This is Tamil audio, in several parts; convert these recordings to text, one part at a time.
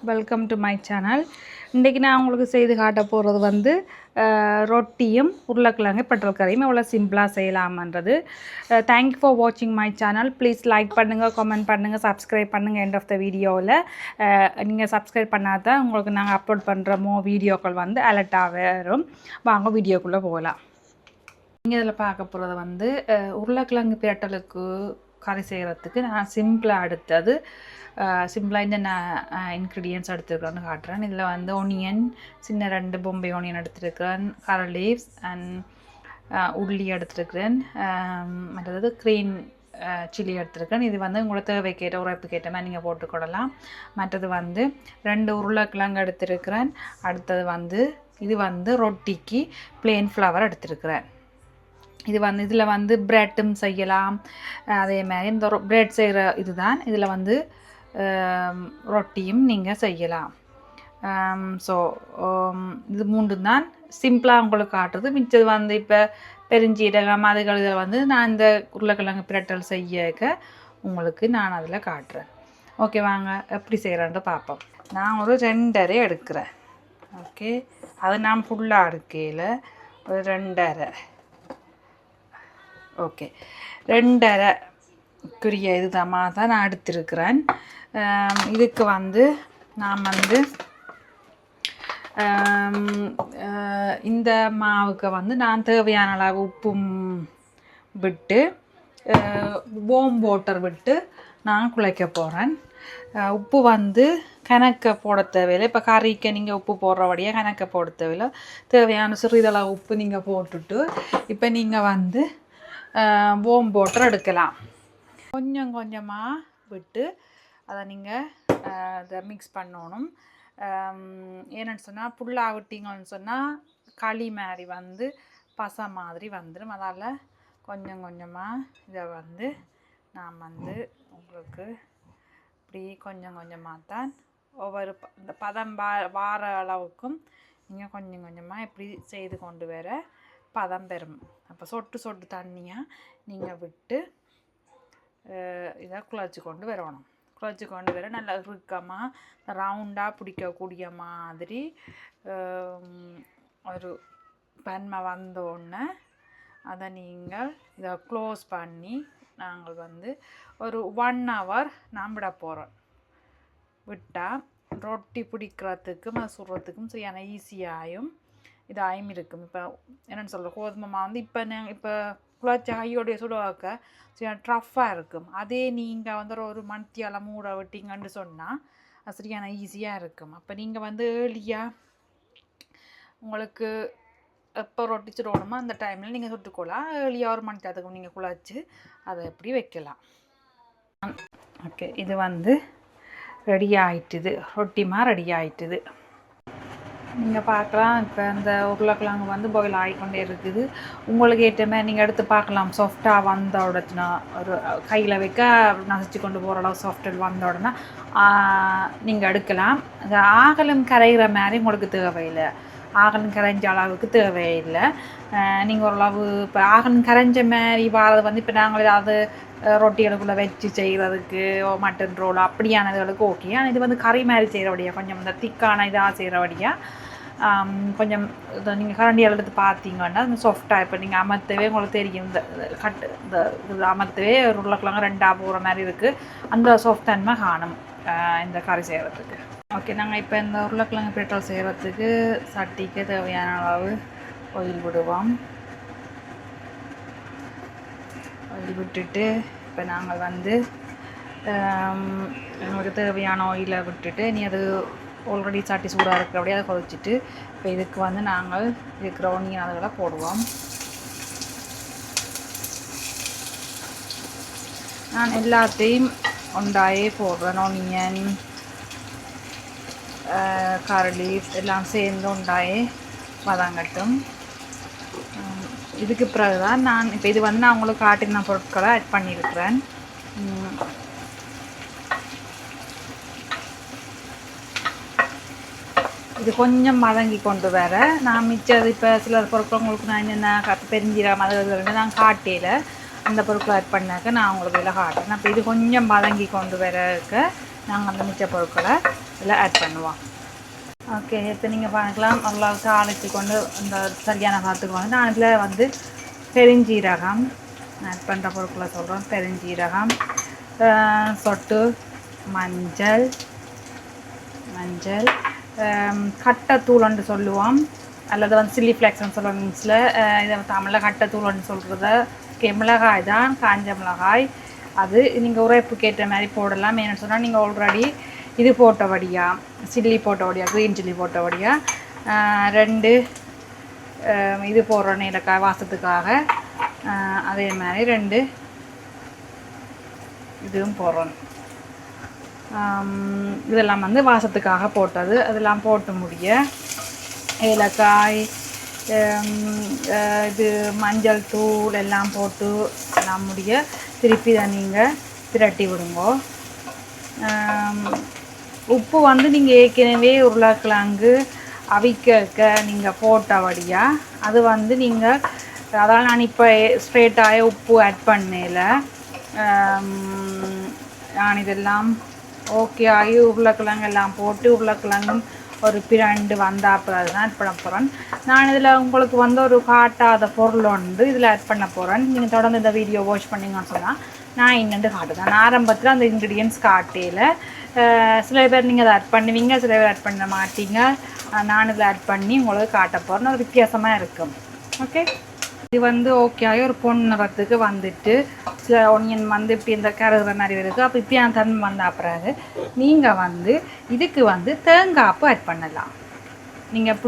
Welcome to my channel. இன்றைக்கி நான் உங்களுக்கு செய்து காட்ட போகிறது வந்து ரொட்டியும் உருளைக்கிழங்கு பெட்ரோல் கறியும் எவ்வளோ சிம்பிளாக செய்யலாமன்றது. தேங்க்யூ ஃபார் வாட்சிங் மை சேனல். ப்ளீஸ் லைக் பண்ணுங்கள், கமெண்ட் பண்ணுங்கள், சப்ஸ்கிரைப் பண்ணுங்கள். எண்ட் ஆஃப் த வீடியோவில் நீங்கள் சப்ஸ்கிரைப் பண்ணாதான் உங்களுக்கு நாங்கள் அப்லோட் பண்ணுற வீடியோக்கள் வந்து அலர்ட்டாக வரும். வாங்க வீடியோக்குள்ளே போகலாம். நீங்கள் இதில் பார்க்க போகிறது வந்து உருளைக்கிழங்கு பிரட்டலுக்கு கறி செய்கிறதுக்கு நான் சிம்பிளாக எடுத்தது. சிம்பிளாக இந்த நான் இன்க்ரீடியன்ட்ஸ் எடுத்துருக்கிறேன்னு காட்டுறேன். இதில் வந்து ஒனியன், சின்ன 2 பொம்பை ஒனியன் எடுத்துருக்கிறேன், கரை லீவ்ஸ் அண்ட் உள்ளி எடுத்துருக்கிறேன், மற்றது க்ரீன் சில்லி எடுத்துருக்கேன். இது வந்து உங்களோட தேவைக்கேற்ற உரைப்புக்கேற்ற மாதிரி நீங்கள் போட்டுக்கொள்ளலாம். மற்றது வந்து 2 உருளைக்கிழங்கு எடுத்துருக்கிறேன். அடுத்தது வந்து இது வந்து ரொட்டிக்கு பிளெயின் ஃப்ளவர் எடுத்துருக்கிறேன். இது வந்து இதில் வந்து ப்ரெட்டும் செய்யலாம். அதே மாதிரி இந்த ப்ரெட் செய்கிற இதுதான் இதில் வந்து ரொட்டியும் நீங்கள் செய்யலாம். ஸோ இது 3 தான் சிம்பிளாக உங்களுக்கு காட்டுறது. மிச்சது வந்து இப்போ பெருஞ்சீரகம் அதுகள் இதில் வந்து நான் இந்த உருளைக்கிழங்கு பிரட்டல் செய்ய உங்களுக்கு நான் அதில் காட்டுறேன். ஓகே, வாங்க எப்படி செய்கிறேன்ட்டு பார்ப்போம். நான் ஒரு 2.5 எடுக்கிறேன். ஓகே, அது நான் ஃபுல்லாக எடுக்கையில் ஒரு 2.5. ஓகே, 2.5 இதுதாம்மா தான் நான் எடுத்திருக்கிறேன். இதுக்கு வந்து நான் வந்து இந்த மாவுக்கு வந்து நான் தேவையான அளவு உப்பும் விட்டு வார்ம் வாட்டர் விட்டு நான் குழைக்க போகிறேன். உப்பு வந்து கணக்க போட தேவையில்லை. இப்போ கறிக்கு நீங்கள் உப்பு போடுறபடியாக கணக்க போட தேவையில்லை. தேவையான சிறிதளவு உப்பு நீங்கள் போட்டுட்டு இப்போ நீங்கள் வந்து வார்ம் வாட்டர் எடுக்கலாம். கொஞ்சம் கொஞ்சமாக விட்டு அதை நீங்கள் அதை மிக்ஸ் பண்ணணும். ஏன்னு சொன்னால் புல்லாக விட்டிங்கன்னு சொன்னால் களி மாதிரி வந்து பசை மாதிரி வந்துடும். அதால் கொஞ்சம் கொஞ்சமாக இதை வந்து நான் வந்து உங்களுக்கு இப்படி கொஞ்சம் கொஞ்சமாக தான் ஒவ்வொரு இந்த பதம் வார அளவுக்கும் நீங்கள் கொஞ்சம் கொஞ்சமாக இப்படி செய்து கொண்டு வர பதம் பெறும். அப்போ சொட்டு சொட்டு தண்ணியாக நீங்கள் விட்டு இதை குழச்சி கொண்டு வரணும். குழச்சி கொண்டு வர நல்லா இறுக்கமாக ரவுண்டாக பிடிக்கக்கூடிய மாதிரி ஒரு பன்மை வந்தோடனே அதை நீங்கள் இதை க்ளோஸ் பண்ணி நாங்கள் வந்து ஒரு 1 hour நான் விட போகிறோம். விட்டால் ரொட்டி பிடிக்கிறதுக்கும் அது சுடுறதுக்கும் சரியான ஈஸியாகவும் இதாயும் இருக்கும். இப்போ என்னென்னு சொல்கிற கோதுமை மாவு வந்து இப்போ குழச்ச கையோடைய சுடுவாக்க சரியான ட்ரஃப்பாக இருக்கும். அதே நீங்கள் வந்து ஒரு மணித்தியால் மூட விட்டிங்கன்னு சொன்னால் அது சரியான ஈஸியாக இருக்கும். அப்போ நீங்கள் வந்து ஏர்லியாக உங்களுக்கு எப்போ ரொட்டி சுடணுமோ அந்த டைமில் நீங்கள் சுட்டுக்கொள்ளலாம். ஏர்லியாக ஒரு மணித்தியாலத்துக்கு நீங்கள் குழச்சி அதை எப்படி வைக்கலாம். ஓகே, இது வந்து ரெடி ஆகிட்டுது. ரொட்டிமா ரெடி ஆகிட்டுது. நீங்கள் பார்க்கலாம். இப்போ இந்த உருளைக்கிழங்கு வந்து பாயில் ஆகிக்கொண்டே இருக்குது. உங்களுக்கு ஏற்ற மாதிரி நீங்கள் எடுத்து பார்க்கலாம். சாஃப்டாக வந்த உடனே ஒரு கையில் வைக்க நசிச்சு கொண்டு போகிற அளவு சாஃப்டாக வந்த உடனே நீங்கள் எடுக்கலாம். அது ஆகலும் கரைகிற மாதிரி உங்களுக்கு தேவையில்லை. ஆகலும் கரைஞ்ச அளவுக்கு தேவையில்லை. நீங்கள் ஓரளவு இப்போ ஆகலும் கரைஞ்ச மாதிரி வாரது வந்து இப்போ நாங்கள் ஏதாவது ரொட்டிகளுக்குள்ளே வச்சு செய்கிறதுக்கு மட்டன் ரோல் அப்படியானதுகளுக்கு ஓகே. ஆனால் இது வந்து கறி மாதிரி செய்கிறபடியாக கொஞ்சம் இந்த திக்கான இதாக செய்கிறபடியாக கொஞ்சம் இதை நீங்கள் கரண்டியால் எடுத்து பார்த்தீங்கன்னா இந்த சாஃப்டாக இப்போ நீங்கள் அமர்த்தவே உங்களுக்கு தெரியும். இந்த இது அமர்த்தவே உருளைக்கிழங்கு 2 போகிற மாதிரி இருக்குது. அந்த சாஃப்ட் தன்மை காணும் இந்த கறி செய்கிறதுக்கு. ஓகே, நாங்கள் இப்போ இந்த உருளைக்கிழங்கு பிரட்டல் செய்கிறதுக்கு சட்டிக்கு தேவையான அளவு ஆயில் விடுவோம். ஆயில் விட்டுட்டு இப்போ நாங்கள் வந்து எங்களுக்கு தேவையான ஆயிலை விட்டுட்டு நீ அது ஆல்ரெடி சட்டி சூடாக இருக்கிறபடியே அதை கொதிச்சுட்டு இப்போ இதுக்கு வந்து நாங்கள் இருக்கிற ஒனியன் அதுகளை போடுவோம். நான் எல்லாத்தையும் ஒன்றாயே போடுறேன். ஒனியன், கரை லீவ்ஸ் எல்லாம் சேர்ந்து ஒன்றாயே வதங்கட்டும். இதுக்கு பிறகு தான் நான் இப்போ இது வந்து நான் உங்களுக்கு காட்டின பொருட்களை ஆட் பண்ணியிருக்கிறேன். இது கொஞ்சம் வதங்கி கொண்டு வர நான் மிச்சது இப்போ சில பொருட்கள் உங்களுக்கு நான் என்னென்ன பெருஞ்சீரகம் அது நான் காட்டையில் அந்த பொருட்களை ஆட் பண்ணாக்க நான் உங்களுக்கு இதில் காட்டுறேன். அப்போ இது கொஞ்சம் வதங்கி கொண்டு வரக்க நாங்கள் அந்த மிச்ச பொருட்களை இதில் ஆட் பண்ணுவோம். ஓகே, இப்போ நீங்கள் பார்க்கலாம் ஓரளவுக்கு தாளித்து கொண்டு இந்த சரியான பாத்துக்கு வந்து நான் இதில் வந்து பெருஞ்சீரகம் ஆட் பண்ணுற பொருட்களை சொல்கிறோம். பெருஞ்சீரகம், சொட்டு மஞ்சள், கட்டைத்தூள்னு சொல்லுவோம், அல்லது வந்து சில்லி ஃப்ளேக்ஸ்னு சொல்லுவோம் மீன்ஸில். இதை தமிழில் கட்டைத்தூள்னு சொல்கிறத மிளகாய் தான், காஞ்ச மிளகாய். அது நீங்கள் உரைப்புக்கு ஏற்ற மாதிரி போடலாம். ஏன்னு சொன்னால் நீங்கள் ஆல்ரெடி இது போட்டபடியா, சில்லி போட்டபடியா, க்ரீன் சில்லி போட்டபடியா 2 இது போடுறோம் ஏலக்காய் வாசத்துக்காக. அதே மாதிரி 2 இதுவும் போடுறோம். இதெல்லாம் வந்து வாசத்துக்காக போட்டது. அதெல்லாம் போட்டு முடிய ஏலக்காய், இது மஞ்சள் தூள் எல்லாம் போட்டு எல்லாம் முடிய திருப்பி தான் நீங்கள் திரட்டி விடுங்க. உப்பு வந்து நீங்கள் ஏற்கனவே உருளைக்கிழங்கு அவிக்க நீங்கள் போட்டபடியாக அது வந்து நீங்கள், அதாவது நான் இப்போ ஸ்ட்ரெயிட்டாக உப்பு ஆட் பண்ணல. நான் இதெல்லாம் ஓகே ஆகி உருளைக்கிழங்கு எல்லாம் போட்டு உருளைக்கிழங்கும் ஒரு பிரண்டு வந்தால் பிறகு தான் ஆட் பண்ண போகிறேன். நான் இதில் உங்களுக்கு வந்து ஒரு காட்டாத பொருள் உண்டு இதில் ஆட் பண்ண போகிறேன். நீங்கள் தொடர்ந்து இந்த வீடியோ வாட்ச் பண்ணிங்கன்னு சொன்னால் நான் இன்னெண்டு காட்டுதான். நான் ஆரம்பத்தில் அந்த இன்க்ரீடியன்ஸ் காட்டையில் சில பேர் நீங்கள் அதை ஆட் பண்ணுவீங்க, சில பேர் ஆட் பண்ண மாட்டீங்க. நான் இதில் ஆட் பண்ணி உங்களுக்கு காட்ட போகிறேன். ஒரு வித்தியாசமாக இருக்கும். ஓகே, இது வந்து ஓகே ஆகி ஒரு பொண்ணு நிறத்துக்கு வந்துட்டு சில ஒனியன் வந்து இப்படி இந்த கருகிற மாதிரி இருக்குது. அப்போ இப்படியான தன்மை வந்த பிறகு நீங்கள் வந்து இதுக்கு வந்து தேங்காய்ப்பு ஆட் பண்ணலாம். நீங்கள்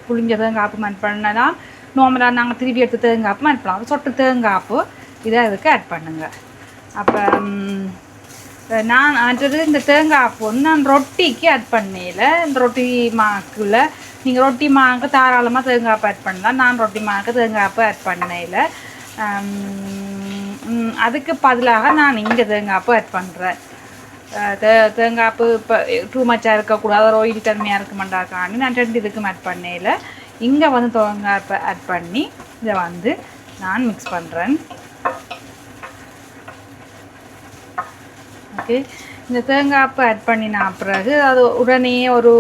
புளிஞ்ச தேங்காய்ப்பு ஆட் பண்ணலாம். நார்மலாக நாங்கள் திருப்பி எடுத்து தேங்காய்ப்பு ஆட் பண்ணலாம். சொட்டு தேங்காய்ப்பு இதை அதுக்கு ஆட் பண்ணுங்கள். அப்போ நான் அடுத்தது இந்த தேங்காய்ப்பு வந்து நான் ரொட்டிக்கு ஆட் பண்ணல. இந்த ரொட்டி மாக்குள்ள நீங்கள் ரொட்டி மாவுக்கு தாராளமாக தேங்காய்ப்பு ஆட் பண்ணலாம். நான் ரொட்டி மாவுக்கு தேங்காய்ப்பு ஆட் பண்ணல. அதுக்கு பதிலாக நான் இங்கே தேங்காய்ப்பு ஆட் பண்ணுறேன். தேங்காய்ப்பு இப்போ டூ மச்சாக இருக்கக்கூடாது, ஒரு ஆயில் தன்மையாக இருக்குமெண்டாக்காண்டி நான் 2 இதுக்கும் ஆட் பண்ணல. இங்கே வந்து தேங்காய்ப்பு ஆட் பண்ணி இதை வந்து நான் மிக்ஸ் பண்ணுறேன். ஓகே, இந்த தேங்காய்ப்பு ஆட் பண்ணினா பிறகு அது உடனே ஒரு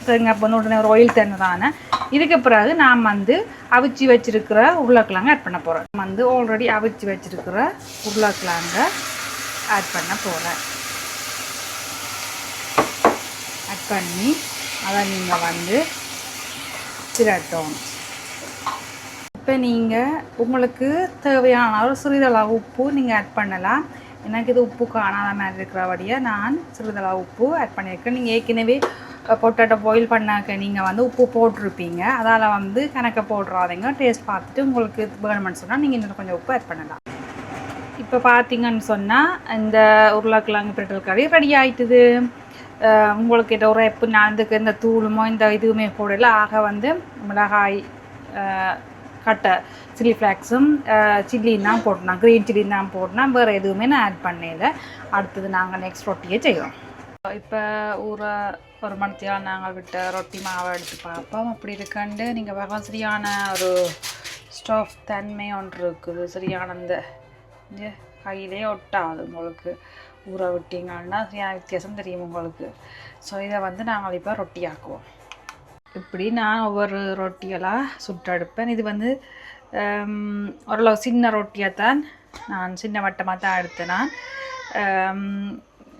தேங்காய்ப்பு வந்து உடனே ஒரு ஆயில் தண்ணி தானே. இதுக்கு பிறகு நான் வந்து அவிச்சு வச்சுருக்கிற உருளைக்கிழங்கு ஆட் பண்ண போகிறேன். வந்து ஆல்ரெடி அவிச்சு வச்சுருக்கிற உருளைக்கிழங்கை ஆட் பண்ண போகிறேன். ஆட் பண்ணி அதை நீங்கள் வந்து திரட்டணும். இப்போ நீங்கள் உங்களுக்கு தேவையான ஒரு சிறிதளவு உப்பு நீங்கள் ஆட் பண்ணலாம். எனக்கு இது உப்பு காணாத மாதிரி இருக்கிறபடியாக நான் சிறிதளவு உப்பு ஆட் பண்ணியிருக்கேன். நீங்கள் ஏற்கனவே பொட்டேட்டோ பாயில் பண்ணாக்க நீங்கள் வந்து உப்பு போட்டிருப்பீங்க. அதால் வந்து கணக்கை போடுறாதீங்க. டேஸ்ட் பார்த்துட்டு உங்களுக்கு வேணுமென்னு சொன்னால் நீங்கள் இன்னும் கொஞ்சம் உப்பு ஆட் பண்ணலாம். இப்போ பார்த்தீங்கன்னு சொன்னால் இந்த உருளைக்கிழங்கு பிரட்டல் கறி ரெடி ஆகிட்டுது. உங்களுக்கு ஒரு எப்போ நான் இதுக்கு இந்த தூளுமோ இந்த இதுவுமே போடல. ஆக வந்து மிளகாய், கட்டை சில்லி ஃப்ளாக்ஸும் சில்லின்னு தான் போட்டோம், க்ரீன் சில்லின்னு தான் போட்டோம். வேறு எதுவுமே நான் ஆட் பண்ணல. அடுத்தது நாங்கள் நெக்ஸ்ட் ரொட்டியே செய்கிறோம். இப்போ ஒரு மணித்தியால் நாங்கள் விட்ட ரொட்டி மாவை எடுத்து பார்ப்போம். அப்படி இருக்காண்டு நீங்கள் வர சரியான ஒரு ஸ்டஃப் தன்மை ஒன்று இருக்குது. சரியான இந்த கையிலே ஒட்டாது. உங்களுக்கு ஊற விட்டீங்கன்னா சரியான வித்தியாசம் தெரியும் உங்களுக்கு. ஸோ இதை வந்து நாங்கள் இப்போ ரொட்டி ஆக்குவோம். இப்படி நான் ஒவ்வொரு ரொட்டியெல்லாம் சுட்டெடுப்பேன். இது வந்து ஓரளவு சின்ன ரொட்டியாக தான் நான் சின்ன வட்டமாக தான் எடுத்தேன். நான்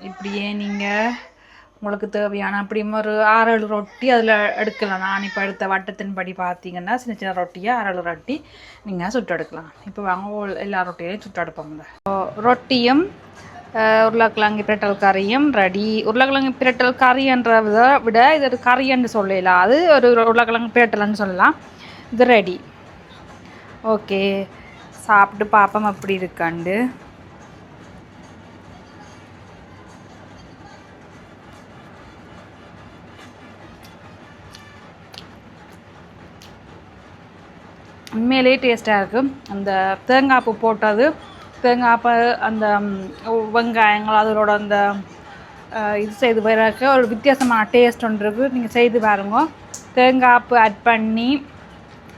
இப்படியே நீங்கள் உங்களுக்கு தேவையான அப்படியும் ஒரு 6-7 ரொட்டி அதில் எடுக்கலாம். நான் இப்போ எடுத்த வட்டத்தின்படி பார்த்தீங்கன்னா சின்ன சின்ன ரொட்டியாக 6-7 ரொட்டி நீங்கள் சுட்டெடுக்கலாம். இப்போ வாங்க எல்லா ரொட்டியிலையும் சுட்டெடுப்போம். ரொட்டியும் உருளைக்கிழங்கு பிரட்டல் கறியும் ரெடி. உருளைக்கிழங்கு பிரட்டல் கறின்றதை விட இது ஒரு கறின்னு சொல்லலாம். அது ஒரு உருளைக்கிழங்கு பிரட்டல்னு சொல்லலாம். இது ரெடி. ஓகே, சாப்பிட்டு பார்ப்போம் அப்படி இருக்காண்டு. உண்மையிலே டேஸ்ட்டாக இருக்குது. அந்த தேங்காய்ப்பு போட்டது, தேங்காய்ப்பு அந்த வெங்காயங்கள் அதோட அந்த இது செய்து பிறகு ஒரு வித்தியாசமான டேஸ்ட் ஒன்று இருக்குது. நீங்கள் செய்து பாருங்க. தேங்காய்ப்பு ஆட் பண்ணி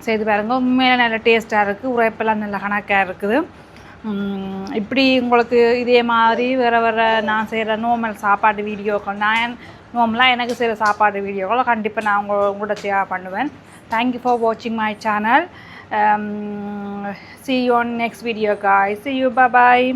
செய்து பாருங்க. உண்மையிலே நல்ல டேஸ்ட்டாக இருக்குது. உரைப்பெல்லாம் நல்ல கணக்காக இருக்குது. இப்படி உங்களுக்கு இதே மாதிரி வேறு நான் செய்கிற நார்மல் சாப்பாடு வீடியோக்கள் நான் நார்மலாக எனக்கு செய்கிற சாப்பாடு வீடியோக்களை கண்டிப்பாக நான் உங்கள்கிட்ட ஷேர் பண்ணுவேன். தேங்க்யூ ஃபார் வாட்சிங் my channel. See you on next video guys. See you. Bye bye.